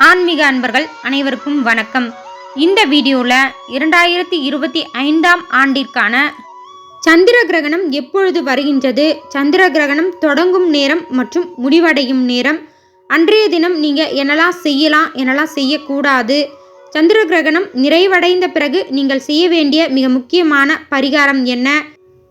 ஆன்மீக அன்பர்கள் அனைவருக்கும் வணக்கம். இந்த வீடியோவில் 2025ஆம் ஆண்டிற்கான சந்திர கிரகணம் எப்பொழுது வருகின்றது, சந்திர கிரகணம் தொடங்கும் நேரம் மற்றும் முடிவடையும் நேரம், அன்றைய தினம் நீங்கள் என்னெல்லாம் செய்யலாம் என்னெல்லாம் செய்யக்கூடாது, சந்திர கிரகணம் நிறைவடைந்த பிறகு நீங்கள் செய்ய வேண்டிய மிக முக்கியமான பரிகாரம் என்ன,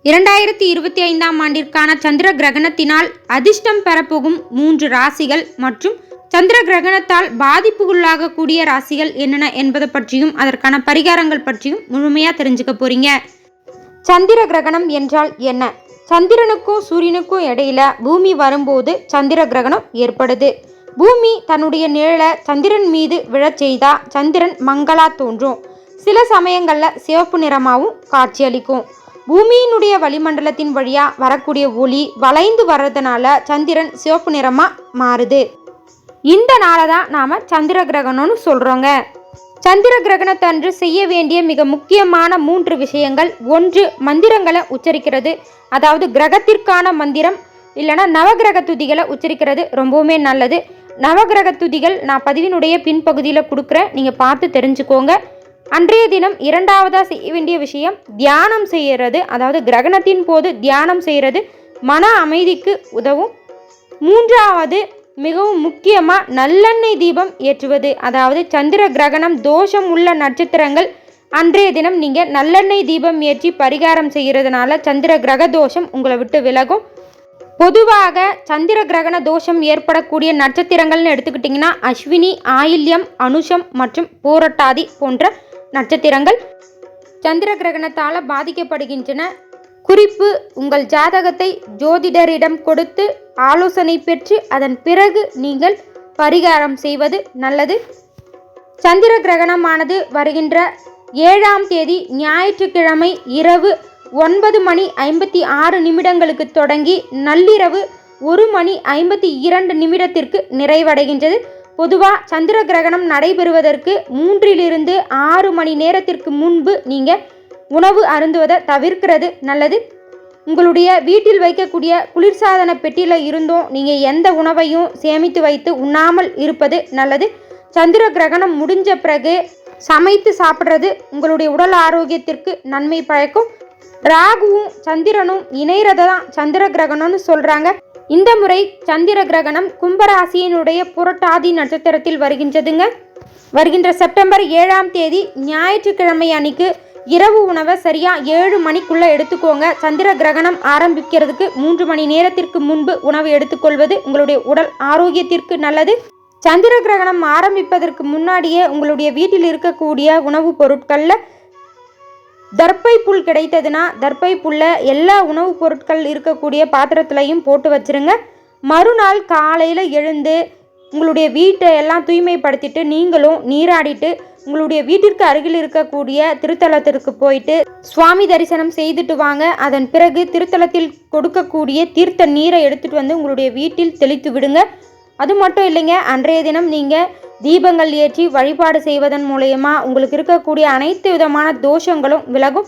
2025ஆம் ஆண்டிற்கான சந்திர கிரகணத்தினால் அதிர்ஷ்டம் பெறப்போகும் 3 ராசிகள் மற்றும் சந்திர கிரகணத்தால் பாதிப்புக்குள்ளாகக்கூடிய ராசிகள் என்னென்ன என்பதை பற்றியும் அதற்கான பரிகாரங்கள் பற்றியும் முழுமையாக தெரிஞ்சுக்க போறீங்க. சந்திர கிரகணம் என்றால் என்ன? சந்திரனுக்கும் சூரியனுக்கும் இடையில பூமி வரும்போது சந்திர கிரகணம் ஏற்படுது. பூமி தன்னுடைய நிழலை சந்திரன் மீது விழச் செய்தா சந்திரன் மங்களா தோன்றும். சில சமயங்களில் சிவப்பு நிறமாகவும் காட்சியளிக்கும். பூமியினுடைய வளிமண்டலத்தின் வழியா வரக்கூடிய ஒளி வளைந்து வர்றதுனால சந்திரன் சிவப்பு நிறமா மாறுது. இந்த நாளை தான் நாம் சந்திர கிரகணம்னு சொல்கிறோங்க. சந்திர கிரகணத்தன்று செய்ய வேண்டிய மிக முக்கியமான 3 விஷயங்கள். 1, மந்திரங்களை உச்சரிக்கிறது. அதாவது கிரகத்திற்கான மந்திரம் இல்லைனா நவகிரக துதிகளை உச்சரிக்கிறது ரொம்பவுமே நல்லது. நவகிரக துதிகள் நான் பதிவினுடைய பின்பகுதியில் கொடுக்குறேன், நீங்கள் பார்த்து தெரிஞ்சுக்கோங்க. அன்றைய தினம் 2வதாக செய்ய வேண்டிய விஷயம் தியானம் செய்கிறது. அதாவது கிரகணத்தின் போது தியானம் செய்கிறது மன அமைதிக்கு உதவும். 3வது மிகவும் முக்கியமாக நல்லெண்ணெய் தீபம் ஏற்றுவது. அதாவது சந்திர கிரகணம் தோஷம் உள்ள நட்சத்திரங்கள் அன்றைய தினம் நீங்கள் நல்லெண்ணெய் தீபம் ஏற்றி பரிகாரம் செய்கிறதுனால சந்திர கிரக தோஷம் உங்களை விட்டு விலகும். பொதுவாக சந்திர கிரகண தோஷம் ஏற்படக்கூடிய நட்சத்திரங்கள்னு எடுத்துக்கிட்டிங்கன்னா அஸ்வினி, ஆயில்யம், அனுஷம் மற்றும் பூரட்டாதி போன்ற நட்சத்திரங்கள் சந்திர கிரகணத்தால் பாதிக்கப்படுகின்றன. குறிப்பு: உங்கள் ஜாதகத்தை ஜோதிடரிடம் கொடுத்து ஆலோசனை பெற்று அதன் பிறகு நீங்கள் பரிகாரம் செய்வது நல்லது. சந்திர கிரகணமானது வருகின்ற 7ஆம் தேதி ஞாயிற்றுக்கிழமை இரவு 9:56 தொடங்கி நள்ளிரவு 1:52 நிறைவடைகின்றது. பொதுவாக சந்திர கிரகணம் நடைபெறுவதற்கு 3 to 6 மணி நேரத்திற்கு முன்பு நீங்கள் உணவு அருந்துவதை தவிர்க்கிறது நல்லது. உங்களுடைய வீட்டில் வைக்கக்கூடிய குளிர்சாதன பெட்டியில் இருந்தும் நீங்கள் எந்த உணவையும் சேமித்து வைத்து உண்ணாமல் இருப்பது நல்லது. சந்திர கிரகணம் முடிஞ்ச பிறகு சமைத்து சாப்பிட்றது உங்களுடைய உடல் ஆரோக்கியத்திற்கு நன்மை பயக்கும். ராகுவும் சந்திரனும் இணைறதான் சந்திர கிரகணம்னு சொல்கிறாங்க. இந்த முறை சந்திர கிரகணம் கும்பராசியினுடைய புரட்டாதி நட்சத்திரத்தில் வருகின்றதுங்க. வருகின்ற செப்டம்பர் 7ஆம் தேதி ஞாயிற்றுக்கிழமை அன்னைக்கு இரவு உணவை சரியாக 7 மணிக்குள்ளே எடுத்துக்கோங்க. சந்திர கிரகணம் ஆரம்பிக்கிறதுக்கு 3 மணி நேரத்திற்கு முன்பு உணவு எடுத்துக்கொள்வது உங்களுடைய உடல் ஆரோக்கியத்திற்கு நல்லது. சந்திர கிரகணம் ஆரம்பிப்பதற்கு முன்னாடியே உங்களுடைய வீட்டில் இருக்கக்கூடிய உணவுப் பொருட்களில் தர்பை புல் கிடைத்ததுன்னா தர்பை புல்லை எல்லா உணவுப் பொருட்கள் இருக்கக்கூடிய பாத்திரத்துலையும் போட்டு வச்சுருங்க. மறுநாள் காலையில் எழுந்து உங்களுடைய வீட்டை எல்லாம் தூய்மைப்படுத்திட்டு நீங்களும் நீராடிட்டு உங்களுடைய வீட்டிற்கு அருகில் இருக்கக்கூடிய திருத்தலத்திற்கு போயிட்டு சுவாமி தரிசனம் செய்துட்டு வாங்க. அதன் பிறகு திருத்தலத்தில் கொடுக்கக்கூடிய தீர்த்த நீரை எடுத்துகிட்டு வந்து உங்களுடைய வீட்டில் தெளித்து விடுங்க. அது மட்டும் இல்லைங்க, அன்றைய தினம் நீங்கள் தீபங்கள் ஏற்றி வழிபாடு செய்வதன் மூலயமா உங்களுக்கு இருக்கக்கூடிய அனைத்து விதமான தோஷங்களும் விலகும்.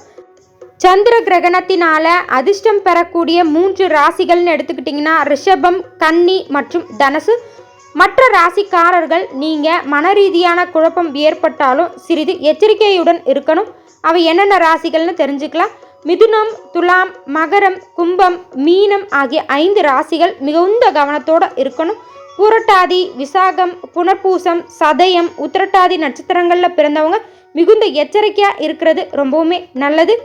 சந்திர கிரகணத்தினால அதிர்ஷ்டம் பெறக்கூடிய 3 ராசிகள்னு எடுத்துக்கிட்டிங்கன்னா ரிஷபம், கன்னி மற்றும் தனுசு. மற்ற ராசிக்காரர்கள் நீங்கள் மன ரீதியான குழப்பம் ஏற்பட்டாலும் சிறிது எச்சரிக்கையுடன் இருக்கணும். அவை என்னென்ன ராசிகள்னு தெரிஞ்சுக்கலாம். மிதுனம், துலாம், மகரம், கும்பம், மீனம் ஆகிய 5 ராசிகள் மிகுந்த கவனத்தோடு இருக்கணும். புரட்டாதி, விசாகம், புனர்பூசம், சதயம், உத்திரட்டாதி நட்சத்திரங்களில் பிறந்தவங்க மிகுந்த எச்சரிக்கையாக இருக்கிறது ரொம்பவுமே நல்லது.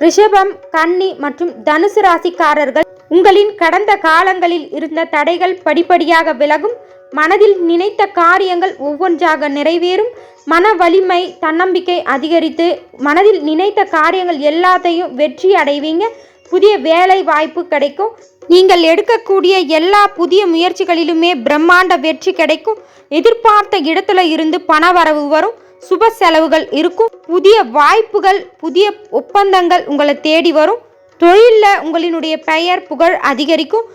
ரிஷபம், கன்னி மற்றும் தனுசு ராசிக்காரர்கள் உங்களின் கடந்த காலங்களில் இருந்த தடைகள் படிப்படியாக விலகும். மனதில் நினைத்த காரியங்கள் ஒவ்வொன்றாக நிறைவேறும். மன வலிமை, தன்னம்பிக்கை அதிகரித்து மனதில் நினைத்த காரியங்கள் எல்லாத்தையும் வெற்றி அடைவீங்க. புதிய வேலை வாய்ப்பு கிடைக்கும். நீங்கள் எடுக்கக்கூடிய எல்லா புதிய முயற்சிகளிலுமே பிரம்மாண்ட வெற்றி கிடைக்கும். எதிர்பார்த்த இடத்துல இருந்து பண வரவு வரும். சுப செலவுகள் இருக்கும். புதிய வாய்ப்புகள், புதிய ஒப்பந்தங்கள் உங்களை தேடி வரும். தொழிலில் உங்களினுடைய பெயர் புகழ் அதிகரிக்கும்.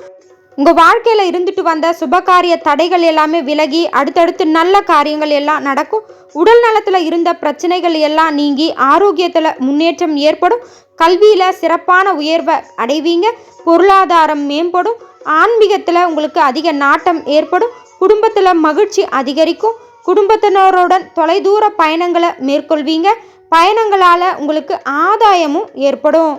உங்கள் வாழ்க்கையில் இருந்துட்டு வந்த சுபகாரிய தடைகள் எல்லாமே விலகி அடுத்தடுத்து நல்ல காரியங்கள் எல்லாம் நடக்கும். உடல் நலத்தில் இருந்த பிரச்சனைகள் எல்லாம் நீங்கி ஆரோக்கியத்தில் முன்னேற்றம் ஏற்படும். கல்வியில் சிறப்பான உயர்வை அடைவீங்க. பொருளாதாரம் மேம்படும். ஆன்மீகத்தில் உங்களுக்கு அதிக நாட்டம் ஏற்படும். குடும்பத்தில் மகிழ்ச்சி அதிகரிக்கும். குடும்பத்தினருடன் தொலைதூர பயணங்களை மேற்கொள்வீங்க. பயணங்களால் உங்களுக்கு ஆதாயமும் ஏற்படும்.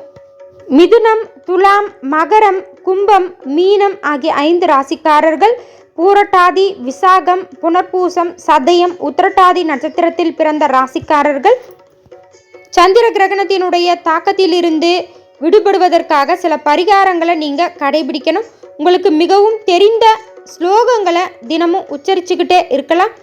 மிதுனம், துலாம், மகரம், கும்பம், மீனம் ஆகிய 5 ராசிக்காரர்கள் பூரட்டாதி, விசாகம், புனர்பூசம், சதயம், உத்திரட்டாதி நட்சத்திரத்தில் பிறந்த ராசிக்காரர்கள் சந்திர கிரகணத்தினுடைய தாக்கத்திலிருந்து விடுபடுவதற்காக சில பரிகாரங்களை நீங்கள் கடைபிடிக்கணும். உங்களுக்கு மிகவும் தெரிந்த ஸ்லோகங்களை தினமும் உச்சரிச்சுக்கிட்டே இருக்கலாம்.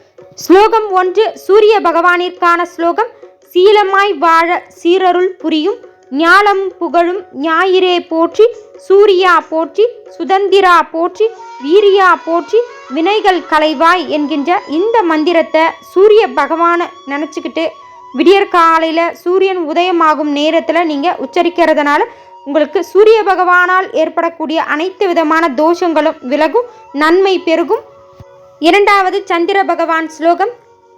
ஸ்லோகம் 1 சூரிய பகவானிற்கான ஸ்லோகம். சீலமாய் வாழ சீரருள் புரியும் ஞாலம் புகழும் ஞாயிறே போற்றி, சூரியா போற்றி, சுதந்திரா போற்றி, வீரியா போற்றி, வினைகள் களைவாய் என்கின்ற இந்த மந்திரத்தை சூரிய பகவானை நினச்சிக்கிட்டு விடியற் காலையில் சூரியன் உதயமாகும் நேரத்தில் நீங்கள் உச்சரிக்கிறதுனால உங்களுக்கு சூரிய பகவானால் ஏற்படக்கூடிய அனைத்து விதமான தோஷங்களும் விலகும், நன்மை பெருகும். 2வது சந்திர பகவான் ஸ்லோகம்.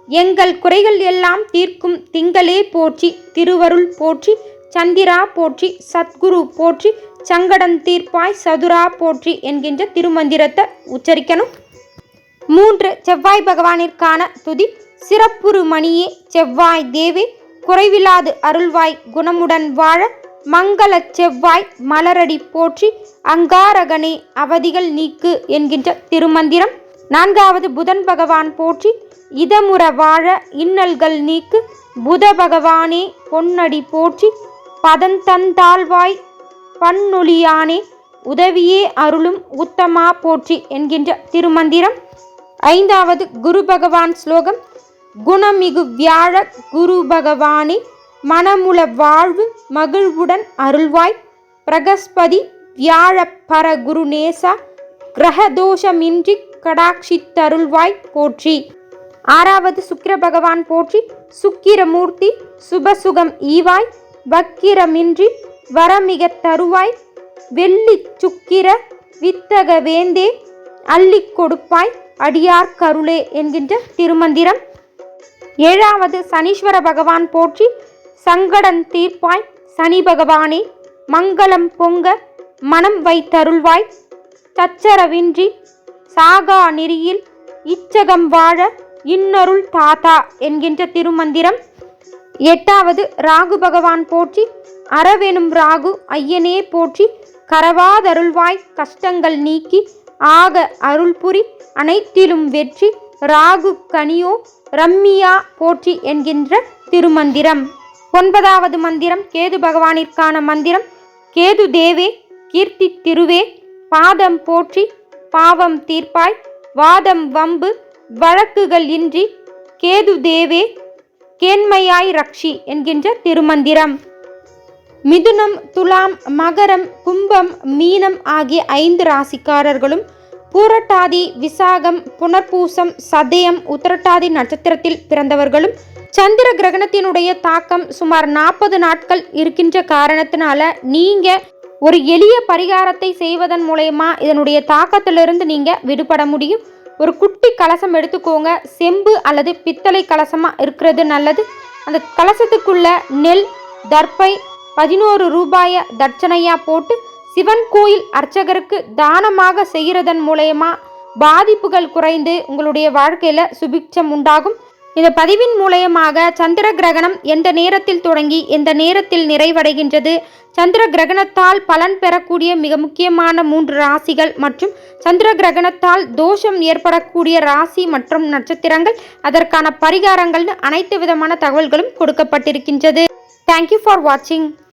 எங்கள் குறைகள் எல்லாம் தீர்க்கும் திங்களே போற்றி, திருவருள் போற்றி, சந்திரா போற்றி, சத்குரு போற்றி, சங்கடன் தீர்ப்பாய் சதுரா போற்றி என்கின்ற திருமந்திரத்தை உச்சரிக்கணும். 3 செவ்வாய் பகவானிற்கான துதி. சிறப்புறு மணியே செவ்வாய் தேவே, குறைவிலாது அருள்வாய் குணமுடன் வாழ, மங்கள செவ்வாய் மலரடி போற்றி, அங்காரகனே அவதிகள் நீக்கு என்கின்ற திருமந்திரம். 4வது புதன் பகவான் போற்றி, இதமுற வாழ இன்னல்கள் நீக்கு, புத பகவானே பொன்னடி போற்றி, பதந்தந்தாழ்வாய் பன்னொழியானே உதவியே அருளும் உத்தமா போற்றி என்கின்ற திருமந்திரம். 5வது குரு பகவான் ஸ்லோகம். குணமிகு வியாழ குரு பகவானே, மனமுள வாழ்வு மகிழ்வுடன் அருள்வாய், பிரகஸ்பதி வியாழ பர குருநேசா, கிரகதோஷமின்றி கடாட்சித்தருள்வாய் போற்றி. 6வது சுக்கிர பகவான் போற்றி, சுக்கிரமூர்த்தி சுபசுகம் ஈவாய், வக்கிரமின்றி வரமிக தருவாய், வெள்ளி சுக்கிர வித்தக வேந்தே அள்ளி கொடுப்பாய், அடியார் கருளே என்கின்ற திருமந்திரம். 7வது சனீஸ்வர பகவான் போற்றி, சங்கடன் தீர்ப்பாய் சனி பகவானே, மங்களம் பொங்க மனம் வைத்தருள்வாய், சச்சரவின்றி சாகா நெறியில் இச்சகம் வாழ இன்னருள் தாத்தா என்கின்ற திருமந்திரம். 8வது ராகு பகவான் போற்றி, அரவெனும் ராகு ஐயனே போற்றி, கரவாதருள்வாய் கஷ்டங்கள் நீக்கி, ஆக அருள்புரி அனைத்திலும் வெற்றி, ராகு கனியோ ரம்மியா போற்றி என்கின்ற திருமந்திரம். 9வது மந்திரம் கேது பகவானிற்கான மந்திரம். கேது தேவே கீர்த்தி திருவே, பாதம் போற்றி பாவம் தீர்ப்பாய், வாதம் வம்பு வழக்குகள் இன்றி, கேது தேவே கேண்மையாய் ரக்ஷி என்கின்ற திருமந்திரம். மிதுனம், துலாம், மகரம், கும்பம், மீனம் ஆகிய 5 ராசிக்காரர்களும் பூரட்டாதி, விசாகம், புனர்பூசம், சதயம், உத்திரட்டாதி நட்சத்திரத்தில் பிறந்தவர்களும் சந்திர கிரகணத்தினுடைய தாக்கம் சுமார் 40 நாட்கள் இருக்கின்ற காரணத்தினால நீங்கள் ஒரு எளிய பரிகாரத்தை செய்வதன் மூலயமா இதனுடைய தாக்கத்திலிருந்து நீங்கள் விடுபட முடியும். ஒரு குட்டி கலசம் எடுத்துக்கோங்க. செம்பு அல்லது பித்தளை கலசமாக இருக்கிறது நல்லது. அந்த கலசத்துக்குள்ள நெல், தர்ப்பை 11 ரூபாயை தட்சணையாக போட்டு சிவன் கோயில் அர்ச்சகருக்கு தானமாக செய்கிறதன் மூலயமா பாதிப்புகள் குறைந்து உங்களுடைய வாழ்க்கையில் சுபிட்சம் உண்டாகும். இந்த பதிவின் மூலயமாக சந்திர கிரகணம் எந்த நேரத்தில் தொடங்கி எந்த நேரத்தில் நிறைவடைகின்றது, சந்திர கிரகணத்தால் பலன் பெறக்கூடிய மிக முக்கியமான 3 ராசிகள் மற்றும் சந்திர கிரகணத்தால் தோஷம் ஏற்படக்கூடிய ராசி மற்றும் நட்சத்திரங்கள், அதற்கான பரிகாரங்கள்னு அனைத்து விதமான தகவல்களும் கொடுக்கப்பட்டிருக்கின்றது. தேங்க்யூ ஃபார் வாட்சிங்.